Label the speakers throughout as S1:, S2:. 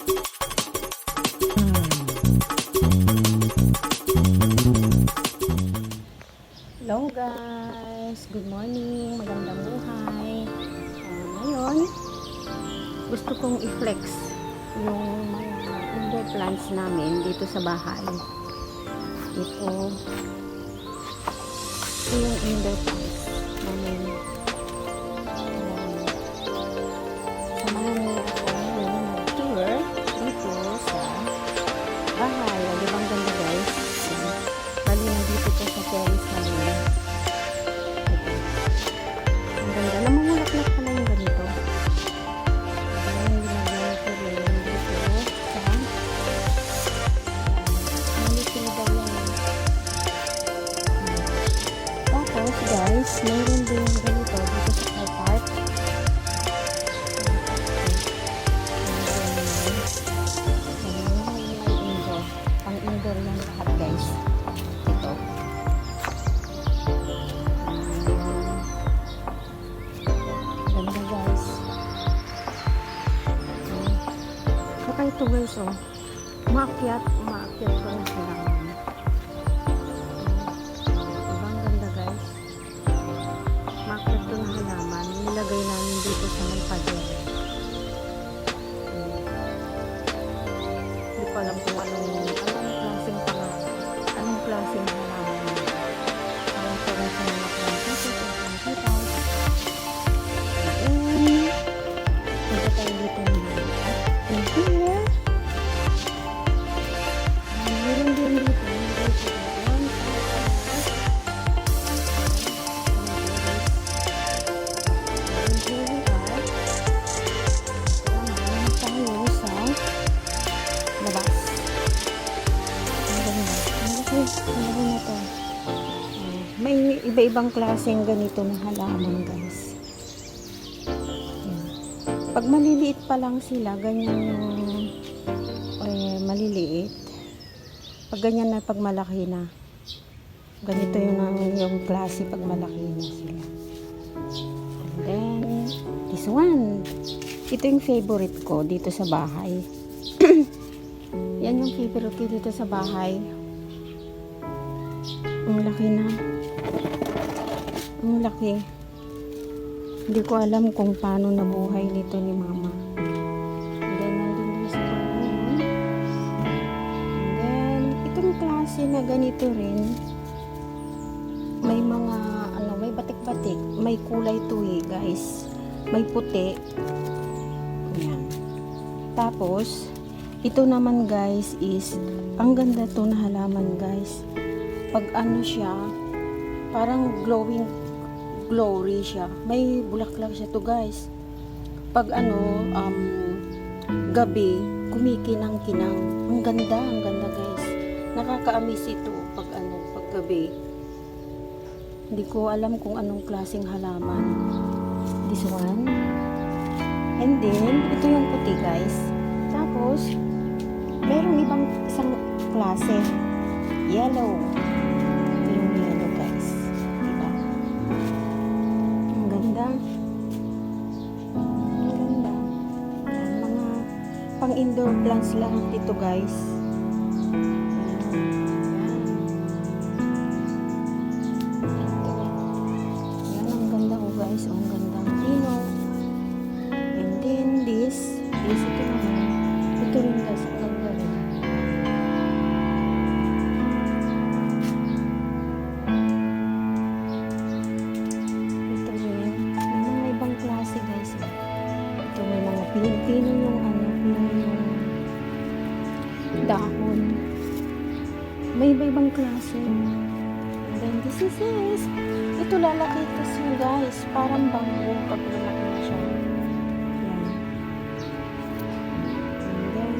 S1: Hello guys! Good morning! Magandang buhay! Ngayon, gusto kong i-flex yung mga indoor plants namin dito sa bahay. Ito yung indoor plants namin. Samahan niyo ako ngayon mag-tour dito sa bahay. Di ba ang ganda guys? Bali nandito po sa terrace namin. Ang ganda. Namumulaklak pala yung ganito. Ayan, ginagawa ko rin dito sa malitin daw yan. Tapos guys, mayroon din ganito dito sa car park. Pang indoor yan lahat guys. Ito. Ganda guys. Saka ito guys oh. Umaakyat ko na sila. Diba ang ganda guys? Umaakyat ko na halaman. Nilagay namin dito sa may pader. Hindi ko alam kung anong klaseng halaman. Alam ko rin sa mga plants dito. Punta tayo dito naman. And here, meron din dito. Tayo sa labas. Ano na to? May iba-ibang klaseng ganito na halaman guys. Yan. Pag maliliit pa lang sila, ganyan yung maliliit. Pag ganyan na, pag malaki na, ganito yung klase pag malaki na sila. And then, this one. Ito yung favorite ko dito sa bahay. Yan yung favorite ko dito sa bahay. Ang laki na. Ang laki. Hindi ko alam kung paano nabuhay nito ni mama. And then, nandun din sa pagkain. And then, itong klase na ganito rin, may mga, may batik-batik. May kulay tuwi, guys. May puti. Ayan. Tapos, ito naman, guys, is, ang ganda to na halaman, guys. Pag ano siya, parang glory siya. May bulaklak siya to guys. Pag gabi, kumikinang-kinang. Ang ganda guys. Nakaka-amaze ito pag gabi. Hindi ko alam kung anong klaseng halaman. This one. And then, ito yung puti guys. Tapos, merong ibang isang klase. Yellow. Pang indoor plants lang ito guys. Yan ang ganda ko guys. Ang gandang pino. And then this ito naman. Ito rin guys. Ang ganda rin. Ito rin. May mga ibang klase guys. Ito may mga pino yung dahon. May iba-ibang klase. And then this is it. Ito lalaki kasi guys. Parang bamboo pag lalaki na siya. Yan. And then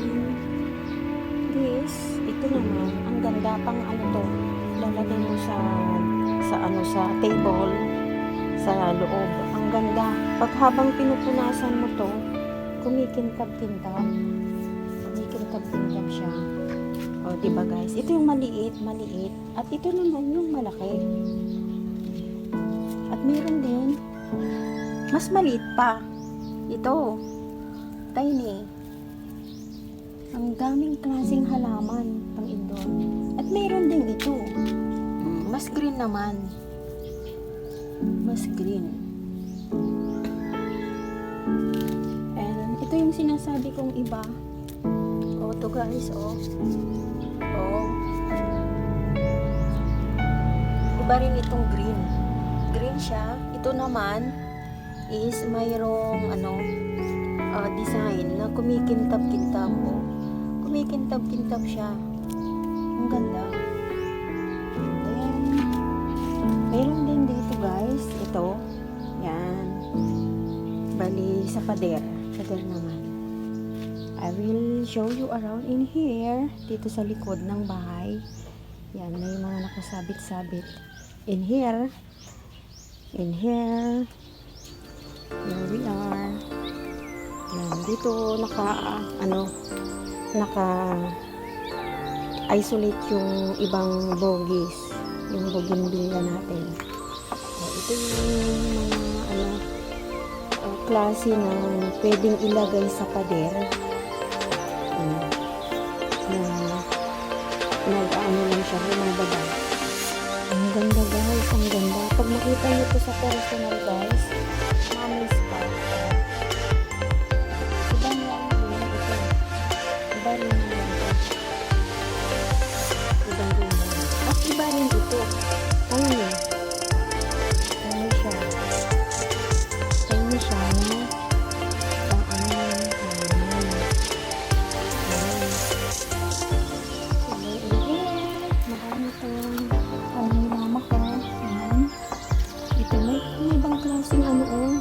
S1: this. Ito naman. Ang ganda pang to. Lalagay mo sa table. Sa loob. Ang ganda. Pag habang pinupunasan mo to, kumikintab-kintab. Kumikintab-kintab siya. O, diba guys? Ito yung maliit. At ito naman yung malaki. At meron din, mas maliit pa. Ito. Tiny. daming klaseng halaman pang indoor. At mayroon din ito. Mas green naman. Mas green. And ito yung sinasabi kong iba. Oh, to guys, oh. Oh. Iba rin itong green. Green siya. Ito naman is mayroong design na kumikintab-kintab. Oh. Kumikintab-kintab siya. Ang ganda. Then, mayroon din dito guys. Ito. Yan. Bali sa pader. Pader naman. I will show you around in here. Dito sa likod ng bahay. Yan. May mga nakasabit-sabit. In here. In here. Here we are. Yan. Dito naka-isolate yung ibang bogies. Yung bougainvillea natin. So, ito yung mga klase na pwedeng ilagay sa pader. Nag-ano lang siya, lumababa. Ang ganda guys, ang ganda. Pag makita nyo ito sa personal guys, mamiss pa. Ibang lang yun ito. Iba rin lang ito. Ibang rin lang. At iba rin ito. Ano yun? Ano siya? Ano siya na?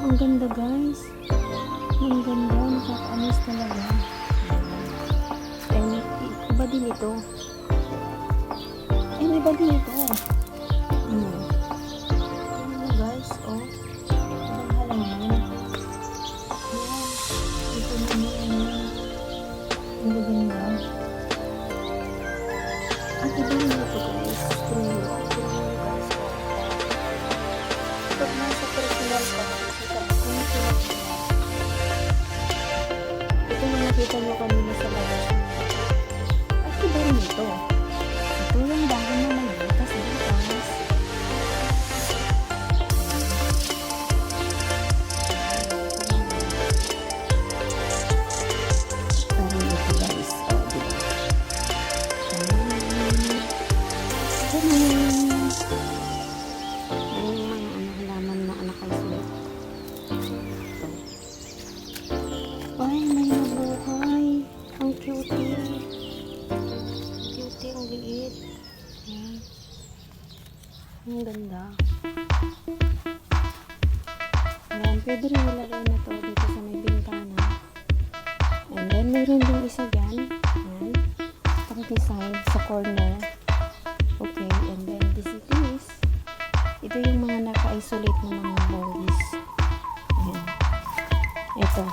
S1: Ang ganda guys. Ang ganda. Nakaka-amis talaga. And iba din ito. And iba din ito. Guys, oh. Ibang halaman. Ito naman. Ang ganda. At iba din ito guys. Guys. Pag nasa personal ka, ito na nakita nyo kanina sa labas. At iba rin ito. Ito yung bago na malitas na guys. Parang ito guys. Ay, may nabuhay. Ang cutie. Cutie, ang liit. Ayan. Ang ganda. Ayan, pwede rin ilagay na to dito sa may bintana. And then, mayroon din isa dyan. Ayan. Pang design sa corner. Okay, and then this is ito yung mga naka-isolate na mga bogies. Ayan. Ito.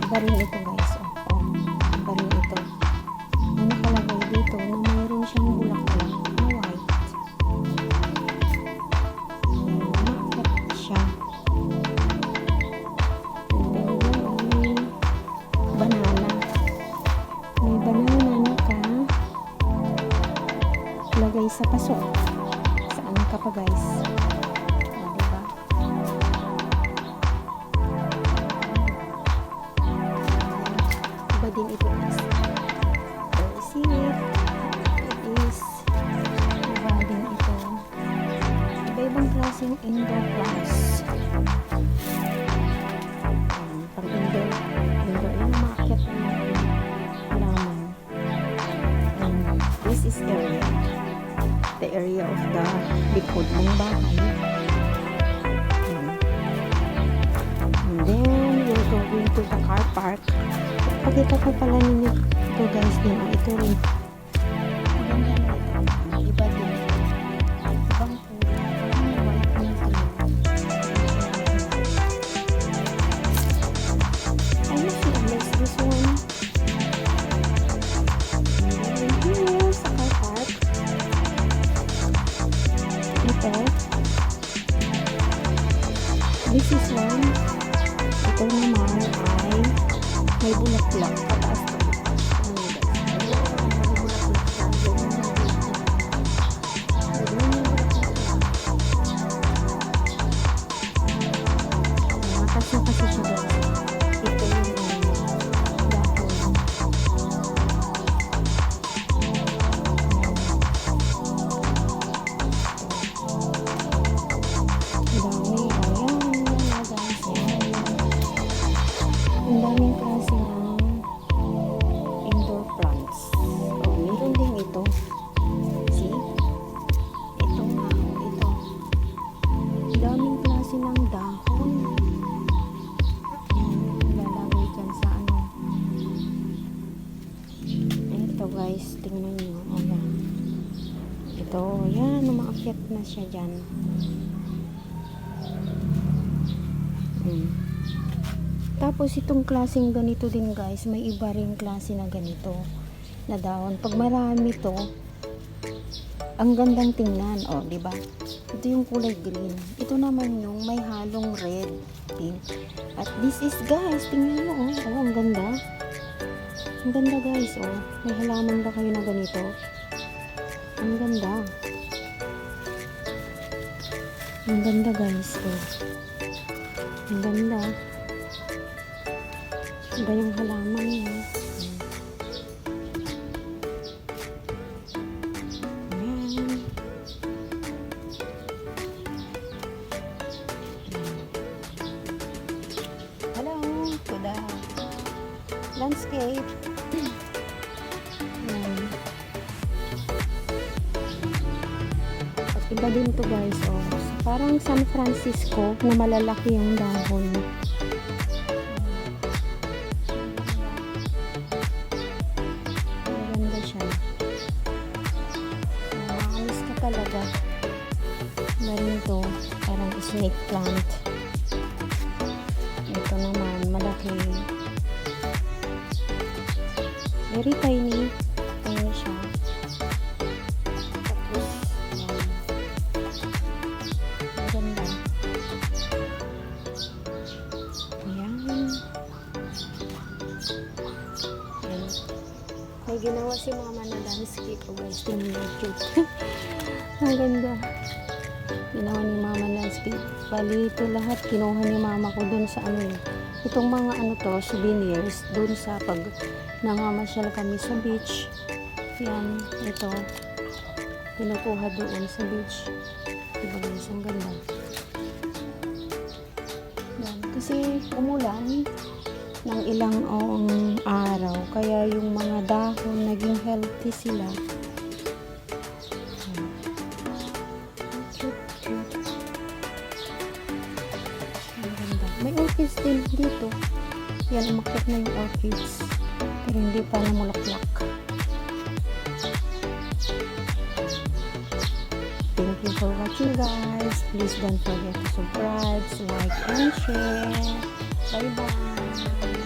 S1: Iba rin ito guys. Iba rin ito. May nakalagay dito na mayroon siyang bulaklak na white. Umakit siya. And then may banana. May banana na lagay sa paso. Saan ka pa guys? Diba? Din ito is see it is iba din ito. Iba-ibang klaseng indoor plants. Pang indoor yung market na halaman. This is the area of the likod ng bahay. And then we're going to the car park. Pakita ko pala ninyo ito guys din. Ito rin. Maganda na ito. Iba din. Ibang kulay. Ang white na ito. I must see unless this one. And here sa car park. Ito. This is one. Ito naman ay may bulaklak. Pataas pa. Ano yun, guys? May bulaklak siya. Ganyan yung bulaklak. Ganyan yung bulaklak. Matas na kasi siya, guys. Ito yung dahon. Ang daming klase ng indoor plants. Oh, meron din ito. See? Ito nga, oh, ito. Ang daming klase ng dahon. Yan, lalagay dyan sa ano. Ito guys, tingnan nyo. Oh, yan. Ito, yan, umaakyat na siya dyan. Tapos itong klaseng ganito din guys, may iba rin klase na ganito na dahon. Pag marami to, ang gandang tingnan, oh, di ba? Ito yung kulay green. Ito naman yung may halong red, pink. At this is guys, tingnan mo, oh, oh, ang ganda. Ang ganda guys, oh. May halaman ba kayo na ganito? Ang ganda. Ang ganda guys, oh. Ang ganda. Iba yung halaman niya. Ayan. Hello to the landscape. Ayan. At iba din to guys. Oh. Parang San Francisco na malalaki yung dahon. Talaga na rin ito, parang snake plant. Ito naman malaki, very tiny siya. Tapos maganda. Ayan. Ayan. May ginawa si mama na landscape. Oh guys, tingnan mo, cute. Ang ganda. Ginawa ni mama landscape. Bali ito lahat kinuha ni mama ko dun sa ano eh. Itong mga ano to, souvenirs dun sa pag nangamasyal kami sa beach. Yan, ito. Kinukuha doon sa beach. Diba guys, ang ganda. Yan, kasi umulan ng ilang araw. Kaya yung mga dahon naging healthy sila. May orchids din dito. Yan, umakyat na yung orchids. Pero hindi pa namulaklak. Thank you for watching guys. Please don't forget to subscribe, like, and share. Bye bye.